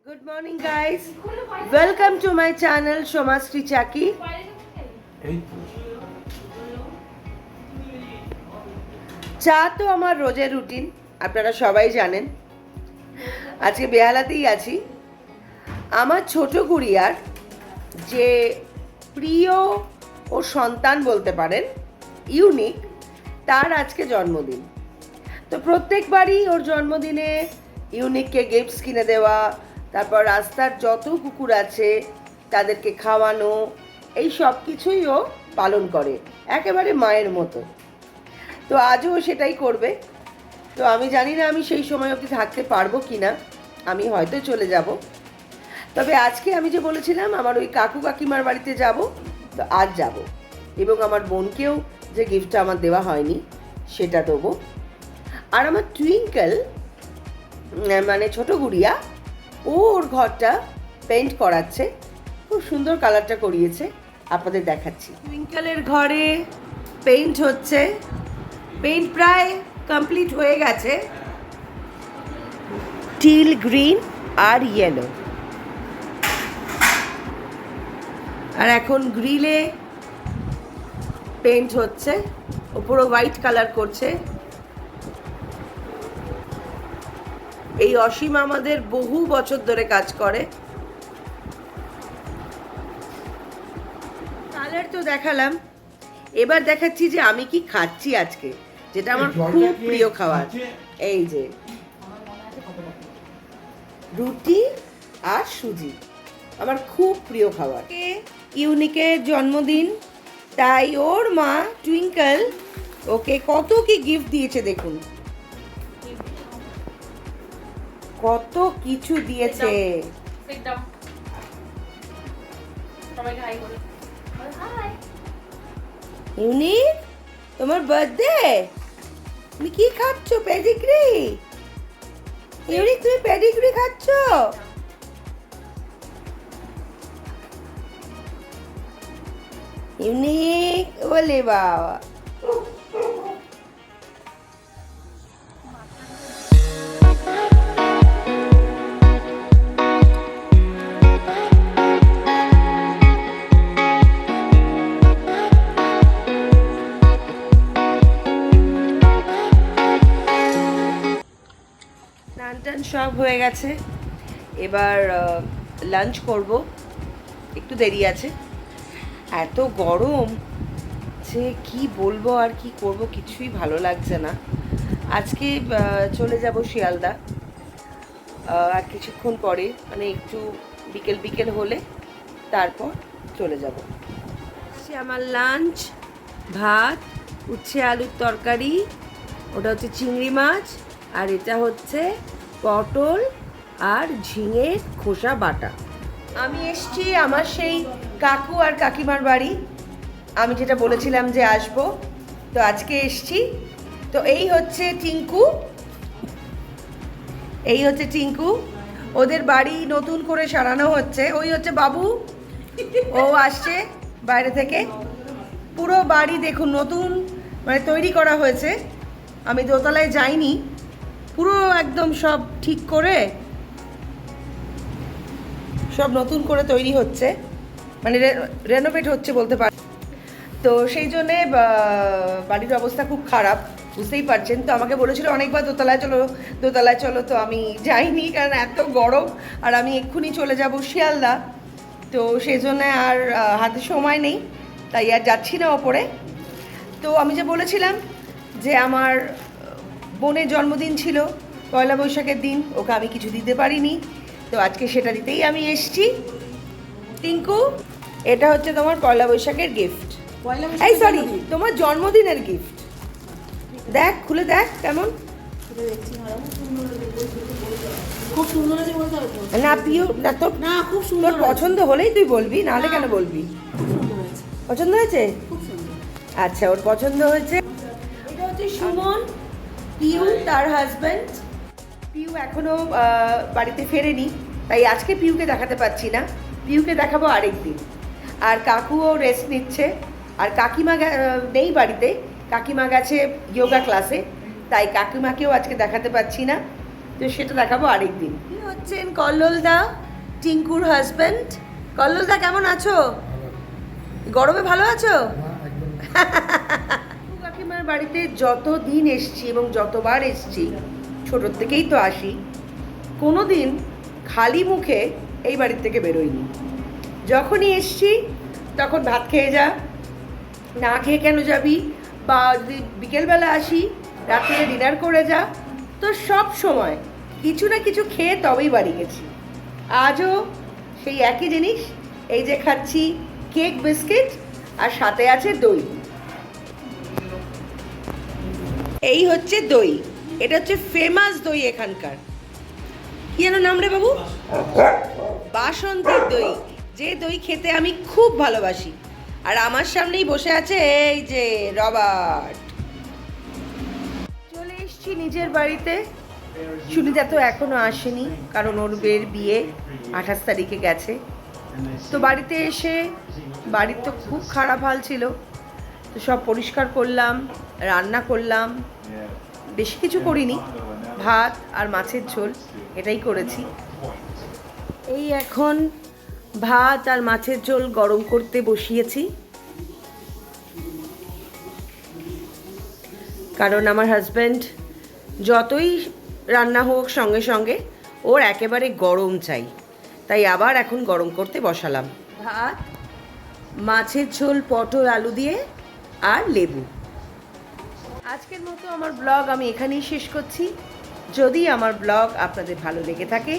Good morning guys. Welcome to my channel Shomasri Chaki. চা তো আমার রোজের রুটিন, আপনারা সবাই জানেন। আজকে বেহালাতেই আছি। আমার ছোট গুড়িয়ার যে প্রিয় ও সন্তান বলতে পারেন, ইউনিক, তার আজকে জন্মদিন। তো প্রত্যেকবারই ওর জন্মদিনে ইউনিককে গিফটস কিনে দেওয়া, তারপর রাস্তার যত কুকুর আছে তাদেরকে খাওয়ানো, এই সব কিছুই ও পালন করে একেবারে মায়ের মতো। তো আজও সেটাই করবে। তো আমি জানি না আমি সেই সময় অবধি থাকতে পারবো কি না, আমি হয়তো চলে যাব। তবে আজকে আমি যে বলেছিলাম আমার ওই কাকু কাকিমার বাড়িতে যাব, তো আজ যাব। এবং আমার বোনকেও যে গিফটটা আমার দেওয়া হয়নি সেটা দেবো। আর আমার টুইঙ্কেল মানে ছোট গুড়িয়া, ওর ঘরটা পেইন্ট করাচ্ছে, খুব সুন্দর কালারটা করিয়েছে, আপনাদের দেখাচ্ছি। টুইঙ্কেলের ঘরে পেইন্ট হচ্ছে, পেইন্ট প্রায় কমপ্লিট হয়ে গেছে। টিল গ্রিন আর ইয়েলো, আর এখন গ্রিলে পেইন্ট হচ্ছে, ওপরও হোয়াইট কালার করছে। এই অসীম আমাদের বহু বছর ধরে কাজ করে। কালার তো দেখালাম, এবার দেখাচ্ছি যে আমি কি খাচ্ছি আজকে, যেটা আমার খুব প্রিয় খাবার। এই যে রুটি আর সুজি, আমার খুব প্রিয় খাবার। ইউনিকের জন্মদিন, তাই ওর মা টুইঙ্কেল ওকে কত কি গিফট দিয়েছে দেখুন, কত কিছু দিয়েছে। ইউনিক, তোমার বার্থডে, তুমি কি খাচ্ছ? পেডিগ্রি? ইউনিক, তুমি পেডিগ্রি খাচ্ছ? ইউনিক, ওলে বাবা। স্নান টান সব হয়ে গেছে, এবার লাঞ্চ করব, একটু দেরি আছে। এত গরম যে কি বলবো আর কি করব, কিছুই ভালো লাগছে না। আজকে চলে যাব শিয়ালদা আর কিছুক্ষণ পরে, মানে একটু বিকেল বিকেল হলে তারপর চলে যাব। সে আমার লাঞ্চ, ভাত, উচ্ছে আলুর তরকারি, ওটা হচ্ছে চিংড়ি মাছ, আর এটা হচ্ছে পটল আর ঝিঙের খোসা বাটা। আমি এসছি আমার সেই কাকু আর কাকিমার বাড়ি, আমি যেটা বলেছিলাম যে আসবো, তো আজকে এসছি। তো এই হচ্ছে টিঙ্কু, এই হচ্ছে টিঙ্কু, ওদের বাড়ি নতুন করে সারানো হচ্ছে। ওই হচ্ছে বাবু, ও আসছে বাইরে থেকে। পুরো বাড়ি দেখুন নতুন মানে তৈরি করা হয়েছে, আমি দোতলায় যাইনি, পুরো একদম সব ঠিক করে সব নতুন করে তৈরি হচ্ছে, মানে রেনোভেট হচ্ছে বলতে পারি। তো সেই জন্যে বাড়ির অবস্থা খুব খারাপ, বুঝতেই পারছেন। তো আমাকে বলেছিল অনেকবার দোতলায় চলো দোতলায় চলো, তো আমি যাইনি কারণ এত গরম, আর আমি এক্ষুনি চলে যাব শিয়ালদা। তো সেই জন্যে আর হাতে সময় নেই, তাই আর যাচ্ছি না ওপরে। তো আমি যে বলেছিলাম যে আমার বোনের জন্মদিন ছিল পয়লা বৈশাখের দিন, ওকে আমি কিছু দিতে পারিনি, তো আজকে সেটা দিতেই আমি এসছি। টিঙ্কু, এটা হচ্ছে তোমার পয়লা বৈশাখের গিফট, এই সরি তোমার জন্মদিনের গিফট। দেখ, খুলে দেখ কেমন। খুব সুন্দর আছে বলতে হবে তো। না পিউ না, তোর না খুব সুন্দর, তোর পছন্দ হলেই তুই বলবি, নাহলে কেন বলবি? খুব সুন্দর হয়েছে, পছন্দ হয়েছে? খুব সুন্দর। আচ্ছা, ওর পছন্দ হয়েছে। এটা হচ্ছে সুমন, পিউ তার হাজব্যান্ড। পিউ এখনো বাড়িতে ফেরেনি, তাই আজকে পিউকে দেখাতে পাচ্ছি না, পিউকে দেখাবো আরেক দিন। আর কাকুও রেস্ট নিচ্ছে, আর কাকিমা নেই বাড়িতে, কাকিমা গেছে যোগা ক্লাসে, তাই কাকিমাকেও আজকে দেখাতে পাচ্ছি না, তো সেটা দেখাবো আরেক দিন। হচ্ছেন কল্লোলদা, টিঙ্কুর হাজব্যান্ড। কল্লোলদা কেমন আছো? গরমে ভালো আছো? কাকিমার বাড়িতে যত দিন এসছি এবং যতবার এসছি, ছোটোর থেকেই তো আসি, কোনো দিন খালি মুখে এই বাড়ির থেকে বেরোইনি। যখনই এসছি তখন ভাত খেয়ে যা, না খেয়ে কেন যাবি, বা যদি বিকেলবেলা আসি রাত্রে ডিনার করে যা, তো সব সময় কিছু না কিছু খেয়ে তবেই বাড়ি গেছি। আজও সেই একই জিনিস, এই যে খাচ্ছি কেক বিস্কিট আর সাথে আছে দই। এই হচ্ছে দই, এটা হচ্ছে ফেমাস দই এখানকার। কি যেন নাম রে বাবু? বাসন্তীর দই, যে দই খেতে আমি খুব ভালোবাসি। আর আমার সামনেই বসে আছে এই যে রবার্ট। চলে এসেছি নিজের বাড়িতে। সুনিতা তো এখনো আসেনি, কারণ ওর বের বিয়ে 28 তারিখে গেছে। তো বাড়িতে এসে বাড়ির তো খুব খারাপ হাল ছিল, তো সব পরিষ্কার করলাম, রান্না করলাম। বেশি কিছু করিনি, ভাত আর মাছের ঝোল এটাই করেছি। এই এখন ভাত আর মাছের ঝোল গরম করতে বসিয়েছি, কারণ আমার হাজব্যান্ড যতই রান্না হোক সঙ্গে সঙ্গে ওর একেবারে গরম চাই, তাই আবার এখন গরম করতে বসালাম। ভাত, মাছের ঝোল, পটল আলু দিয়ে আর লেবু। আজকের মতো আমার ব্লগ আমি এখানেই শেষ করছি। যদি আমার ব্লগ আপনাদের ভালো লেগে থাকে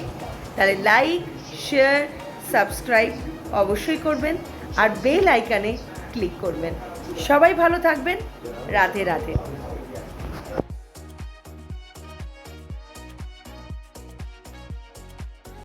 তাহলে লাইক, শেয়ার, সাবস্ক্রাইব অবশ্যই করবেন আর বেল আইকনে ক্লিক করবেন। সবাই ভালো থাকবেন। রাধে রাধে।